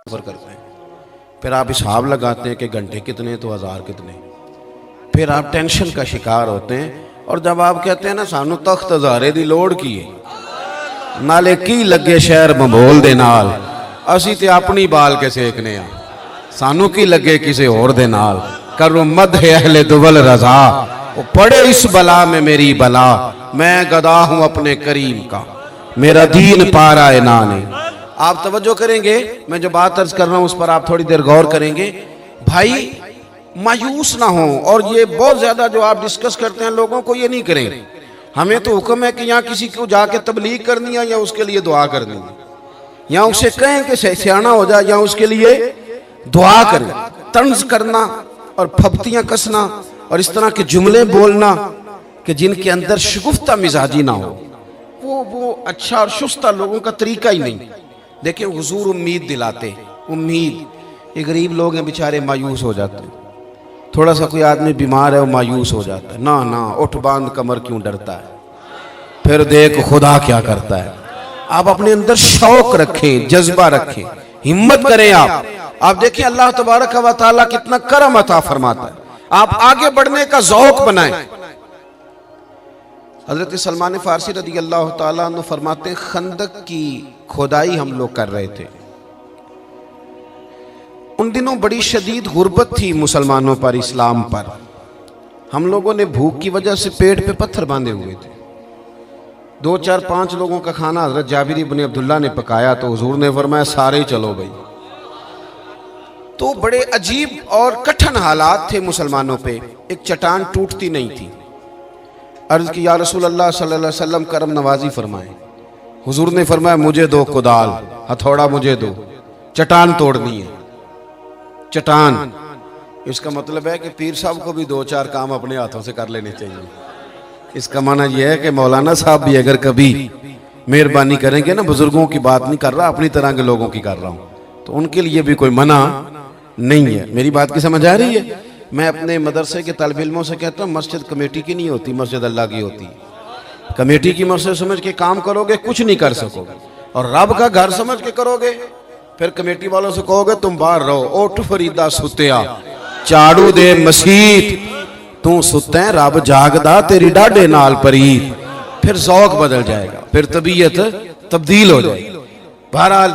सफ़र करते हैं, फिर आप हिसाब लगाते हैं कि घंटे कितने तो हज़ार कितने, फिर आप टेंशन का शिकार होते हैं। और जब आप कहते हैं ना सानू तख्त हज़ारे दी लोड़ की है नाले की लगे शहर मबोल दे नाल, असी ते अपनी बाल के सेकने आ, सानू की लगे किसी और दे नाल। करो मद है अहले दुवल रजा, वो पड़े इस बला में मेरी बला, मैं गदा हूं अपने करीम का, मेरा दीन पारा है नाने। आप तवज्जो करेंगे, मैं जो बात अर्ज कर रहा हूं उस पर आप थोड़ी देर गौर करेंगे। भाई मायूस ना हो, और ये बहुत ज्यादा जो आप डिस्कस करते हैं लोगों को ये नहीं करें। हमें तो हुक्म है कि यहाँ किसी को जाके तबलीग करनी है या उसके लिए दुआ करनी है, या उसे कहें कि सियाना हो जाए या उसके लिए दुआ करें। तंज करना और फब्तियां कसना और इस तरह के जुमले बोलना कि जिनके अंदर शगुफ्ता मिजाजी ना हो, वो अच्छा और शुस्ता लोगों का तरीका ही नहीं। देखिए हुजूर उम्मीद दिलाते, उम्मीद, ये गरीब लोग हैं बेचारे मायूस हो जाते हैं, थोड़ा सा कोई आदमी बीमार है वो मायूस हो जाता है, ना ना उठ बांध कमर क्यों डरता है, फिर देख खुदा क्या करता है। आप अपने अंदर शौक रखें, जज्बा रखें, हिम्मत करें। आप देखिए अल्लाह तबारक व तआला कितना करम अता फरमाता है, आप आगे बढ़ने का ज़ौक़ बनाएं। हजरत सलमान फारसी रदी अल्लाह तआला अन्हु फरमाते हैं, खंदक की खुदाई हम लोग कर रहे थे, उन दिनों बड़ी शदीद गुर्बत थी मुसलमानों पर, इस्लाम पर। हम लोगों ने भूख की वजह से पेट पे पत्थर बांधे हुए थे। 2 4 5 लोगों का खाना हजरत जाबिर इब्न अब्दुल्ला ने पकाया तो हुजूर ने फरमाया सारे ही चलो भाई। तो बड़े अजीब और कठिन हालात थे मुसलमानों पे, एक चट्टान टूटती नहीं थी। अर्ज की या रसूल अल्लाह सल्लल्लाहु अलैहि वसल्लम करम नवाजी फरमाए। हुजूर ने फरमाया मुझे दो कुदाल, हथौड़ा मुझे दो, चट्टान तोड़नी है। चट्टान, इसका मतलब है कि पीर साहब को भी 2 4 काम अपने हाथों से कर लेने चाहिए। इसका माना यह है कि मौलाना साहब भी अगर कभी मेहरबानी करेंगे ना, बुजुर्गों की बात नहीं कर रहा, अपनी तरह के लोगों की कर रहा हूँ, तो उनके लिए भी कोई मना नहीं है। मेरी बात की समझ आ रही है? मैं अपने मदरसे के तालिब इल्मों से कहता हूँ, मस्जिद कमेटी की नहीं होती, मस्जिद अल्लाह की होती है। कमेटी की मस्जिद समझ के काम करोगे कुछ नहीं कर सकोगे, और रब का घर समझ के करोगे फिर कमेटी वालों से कहोगे तुम बाहर रहो, ओठ फरीदा सुत्या झाड़ू दे मसीत, तू सुते रब जागदा तेरी डाडे नाल परीत, फिर ज़ौक़ बदल जाएगा, फिर तबीयत तब्दील हो जाएगी। बहरहाल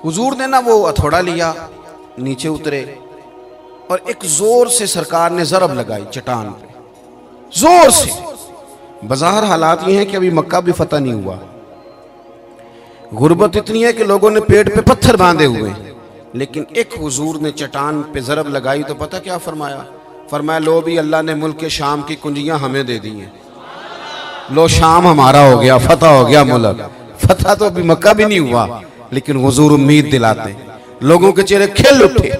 हुजूर ने ना वो हथौड़ा लिया, नीचे उतरे और एक जोर से सरकार ने ज़रब लगाई चट्टान पे, जोर से। बाजार हालात ये हैं कि अभी मक्का भी फतह नहीं हुआ, गुर्बत इतनी है कि लोगों ने पेट पे पत्थर बांधे हुए, लेकिन एक हुजूर ने चट्टान पे ज़रब लगाई तो पता क्या फरमाया? फरमाया लो भी अल्लाह ने मुल्क के शाम की कुंजियां हमें दे दी हैं, लो शाम हमारा हो गया, फतह हो गया मुल्क। फतह तो अभी मक्का भी नहीं हुआ, लेकिन हुजूर उम्मीद दिलाते, लोगों के चेहरे खिल उठे।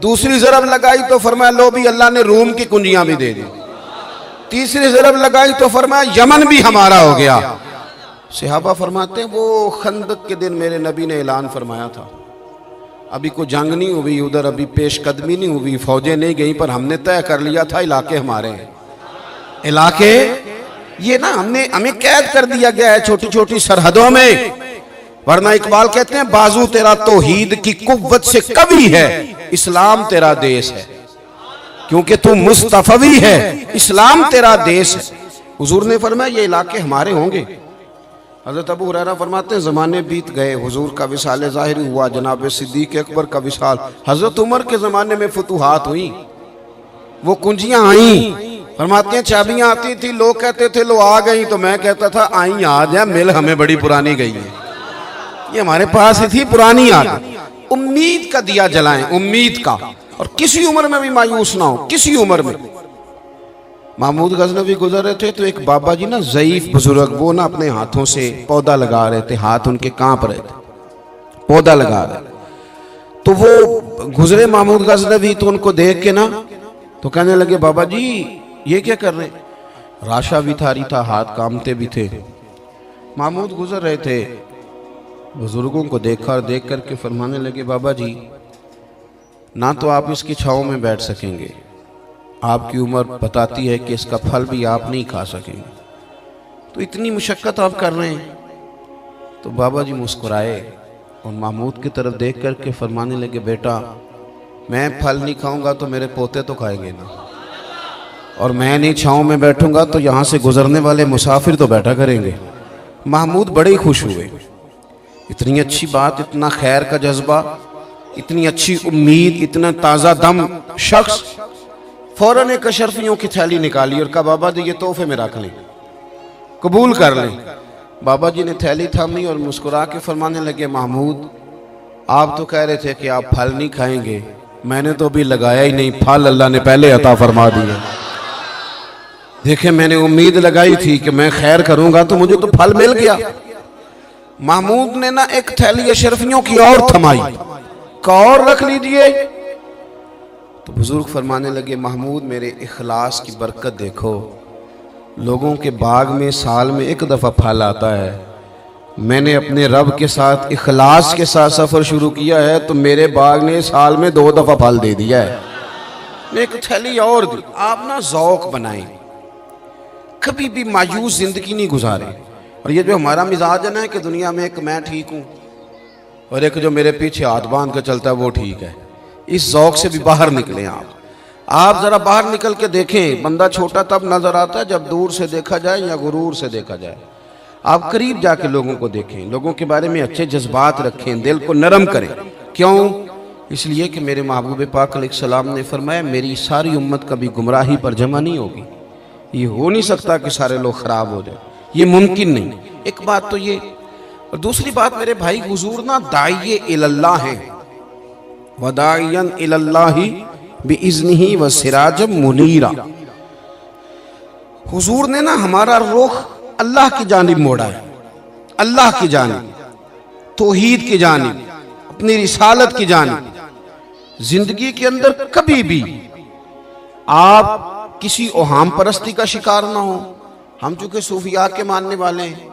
दूसरी ज़रब लगाई तो फरमाया लो भी अल्लाह ने रूम की कुंजियां भी दे दी। तीसरी ज़रब लगाई तो फरमाया यमन भी हमारा हो गया। सहाबा फरमाते हैं वो खंदक के दिन मेरे नबी ने ऐलान फरमाया था, अभी कोई जंग नहीं हुई उधर, अभी पेशकदमी नहीं हुई, फौजें नहीं गई, पर हमने तय कर लिया था इलाके हमारे हैं। इलाके ये ना हमें कैद कर दिया गया है छोटी छोटी सरहदों में, वरना इकबाल कहते हैं बाजू तेरा तौहीद की कुव्वत से कवी है, इस्लाम तेरा देश है, क्योंकि तू मुस्तफवी है, इस्लाम तेरा देश है। हुजूर ने फरमाया ये इलाके हमारे होंगे। हज़रत अबू हुरैरा फरमाते हैं ज़माने बीत गए, हुजूर का विसाल ज़ाहिर हुआ, जनाब सिद्दीक़ अकबर का विसाल, हज़रत उमर के ज़माने में फतूहात हुई, वो कुंजियाँ आईं। फरमाते हैं चाबियाँ आती थी, लोग कहते थे लो आ गई, तो मैं कहता था आई आ जाए, मिल हमें बड़ी पुरानी गई है, ये हमारे पास ही थी, पुरानी आ गई। उम्मीद का दिया जलाएं, उम्मीद का, और किसी उम्र में भी मायूस ना हो, किसी उम्र में। महमूद गजनवी गुजर रहे थे तो एक बाबा जी ना ज़ईफ बुजुर्ग, वो ना अपने हाथों से पौधा लगा रहे थे, हाथ उनके कांप रहे थे, पौधा लगा रहे, तो वो गुजरे महमूद गजनवी, तो उनको देख के ना तो कहने लगे बाबा जी ये क्या कर रहे? राशा भी थारी था, हाथ कामते भी थे। महमूद गुजर रहे थे, बुजुर्गों को देखा और देख करके फरमाने लगे बाबा जी ना तो आप इसकी छाँव में बैठ सकेंगे, आपकी उम्र बताती है कि इसका फल भी आप नहीं खा सकेंगे, तो इतनी मुशक्कत आप कर रहे हैं। तो बाबा जी मुस्कुराए और महमूद की तरफ देख करके फरमाने लगे, बेटा मैं फल नहीं खाऊंगा तो मेरे पोते तो खाएंगे ना, और मैं नहीं छाँव में बैठूंगा तो यहाँ से गुजरने वाले मुसाफिर तो बैठा करेंगे। महमूद बड़े ही खुश हुए। इतनी अच्छी बात, इतना खैर का जज्बा, इतनी अच्छी उम्मीद, इतना ताज़ा दम शख्स फौरन एक अशरफियों की थैली निकाली और कहा, बाबा जी ये तोहफे में रख लें, कबूल कर लें। बाबा जी ने थैली थामी और मुस्कुरा के फरमाने लगे, महमूद आप तो कह रहे थे कि आप फल नहीं खाएंगे, मैंने तो अभी लगाया ही नहीं, फल अल्लाह ने पहले अता फरमा दिया। देखे मैंने उम्मीद लगाई थी कि मैं खैर करूंगा तो मुझे तो फल मिल गया। महमूद ने ना एक थैली अशरफियों की और थमाई, और रख लीजिए। तो बुजुर्ग फरमाने लगे, महमूद मेरे इखलास की बरकत देखो, लोगों के बाग में साल में एक दफ़ा फल आता है, मैंने अपने रब के साथ इखलास के साथ सफ़र शुरू किया है तो मेरे बाग ने साल में 2 दफ़ा फल दे दिया है। मैं एक थैली और दी। आप ना ज़ौक़ बनाएं, कभी भी मायूस ज़िंदगी नहीं गुजारें। और ये जो हमारा मिजाज है ना कि दुनिया में एक मैं ठीक हूँ और एक जो मेरे पीछे हाथ बांध कर चलता है वो ठीक है, इस ज़ौक़ से भी बाहर निकलें। आप ज़रा बाहर निकल के देखें, बंदा छोटा तब नज़र आता है जब दूर से देखा जाए या गुरूर से देखा जाए। आप करीब जाके लोगों को देखें, लोगों के बारे में अच्छे जज्बात रखें, दिल को नरम करें। क्यों? इसलिए कि मेरे महबूब पाक अलैहिस्सलाम ने फरमाया, मेरी सारी उम्मत कभी गुमराही पर जमा नहीं होगी। ये हो नहीं सकता कि सारे लोग ख़राब हो जाए, ये मुमकिन नहीं। एक बात तो ये, और दूसरी बात मेरे भाई, हुजूर ना दाइये इलल्लाह हैं, वदाइयन इलल्लाहि बिइज़्निही व सिराजम मुनीरा। हुजूर ने ना हमारा रुख अल्लाह की जानिब मोड़ा है, अल्लाह की जानिब, तौहीद की जानिब, अपनी रिसालत की जानिब। जिंदगी के अंदर कभी भी आप किसी ओहाम परस्ती का शिकार ना हो। हम चूंकि सूफिया के मानने वाले हैं,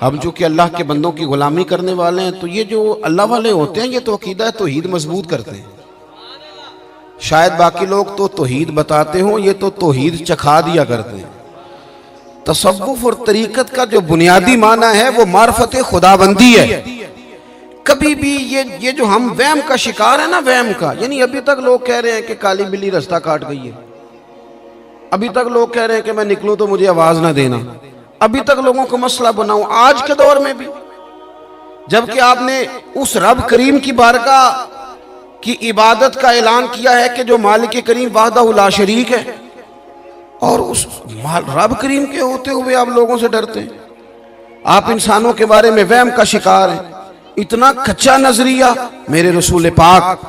हम चूंकि अल्लाह के बंदों की गुलामी करने वाले हैं, तो ये जो अल्लाह वाले होते हैं ये तो अकीदा तौहीद मजबूत करते हैं। शायद बाकी लोग तो तौहीद बताते हों, ये तो तौहीद चखा दिया करते हैं। तसव्वुफ और तरीकत का जो बुनियादी माना है वो मार्फत खुदाबंदी है। कभी भी ये जो हम वहम का शिकार है ना, वहम का, यानी अभी तक लोग कह रहे हैं कि काली बिल्ली रास्ता काट गई है, अभी तक लोग कह रहे हैं कि मैं निकलूं तो मुझे आवाज ना देना, अभी तक लोगों को मसला बनाऊं, आज के दौर में भी, जबकि आपने उस रब करीम की बारगाह की इबादत का ऐलान किया है कि जो मालिक करीम वाहदहु ला शरीक है, और उस रब करीम के होते हुए आप लोगों से डरते हैं। आप इंसानों के बारे में वहम का शिकार हैं। इतना कच्चा नजरिया मेरे रसूल पाक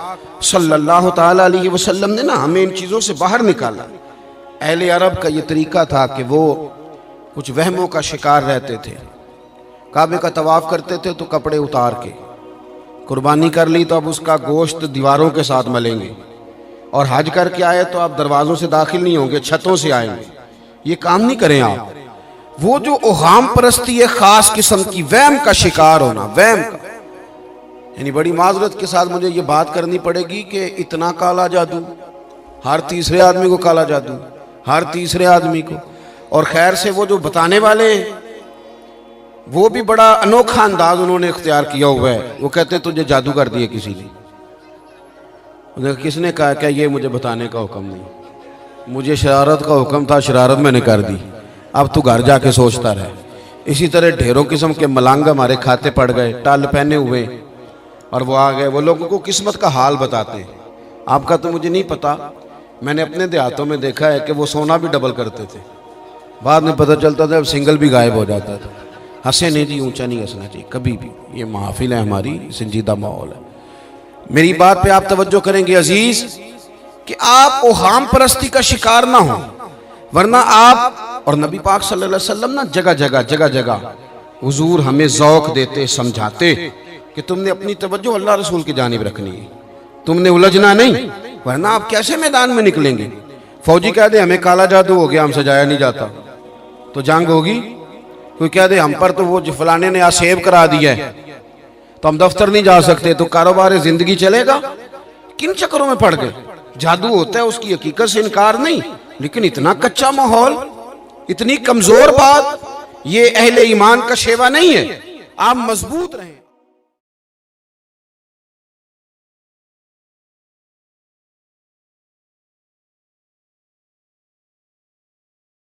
सल्लल्लाहु ताला अलैहि वसल्लम ने ना हमें इन चीज़ों से बाहर निकाला। अहले अरब का ये तरीका था कि वो कुछ वहमों का शिकार रहते थे। काबे का तवाफ करते थे तो कपड़े उतार के, कुर्बानी कर ली तो अब उसका गोश्त दीवारों के साथ मलेंगे, और हज करके आए तो आप दरवाजों से दाखिल नहीं होंगे, छतों से आएंगे। ये काम नहीं करें आप। वो जो ओहाम परस्ती है, खास किस्म की वहम का शिकार होना, वहम का, यानी बड़ी माजरत के साथ मुझे ये बात करनी पड़ेगी कि इतना काला जादू, हर तीसरे आदमी को काला जादू, हर तीसरे आदमी को। और खैर से वो जो बताने वाले हैं वो भी बड़ा अनोखा अंदाज उन्होंने इख्तियार किया हुआ है। वो कहते हैं तुझे जादू कर दिए किसी ने। किसने कहा? क्या ये मुझे बताने का हुक्म नहीं, मुझे शरारत का हुक्म था, शरारत मैंने कर दी, अब तू घर जाके सोचता रहे। इसी तरह ढेरों किस्म के मलंग हमारे खाते पड़ गए, टल पहने हुए, और वो आ गए। वो लोगों को किस्मत का हाल बताते हैं। आपका तो मुझे नहीं पता, मैंने अपने देहातों में देखा है कि वो सोना भी डबल करते थे, बाद में पता चलता था अब सिंगल भी गायब हो जाता था। हंसे नहीं जी, ऊंचा नहीं हंसना चाहिए कभी भी। ये महफिल है हमारी, संजीदा माहौल है। मेरी बात पे आप तवज्जो करेंगे अजीज, कि आप ओहाम परस्ती का शिकार ना हो, वरना आप और नबी पाक सल्लल्लाहु अलैहि वसल्लम ना जगह जगह हुजूर हमें ज़ौक़ देते, समझाते कि तुमने अपनी तवज्जो अल्लाह रसूल की जानिब रखनी है, तुमने उलझना नहीं, वरना आप कैसे मैदान में निकलेंगे। फौजी कह दे हमें काला जादू हो गया, हमसे जाया नहीं जाता, तो जंग होगी। कोई कह दे हम पर तो वो फलाने ने आज सेव करा दिया है तो हम दफ्तर नहीं जा सकते, तो कारोबार जिंदगी चलेगा। किन चक्करों में पड़ गए। जादू होता है, उसकी हकीकत से इनकार नहीं, लेकिन इतना कच्चा माहौल, इतनी कमजोर बात, ये अहले ईमान का शेवा नहीं है। आप मजबूत रहें।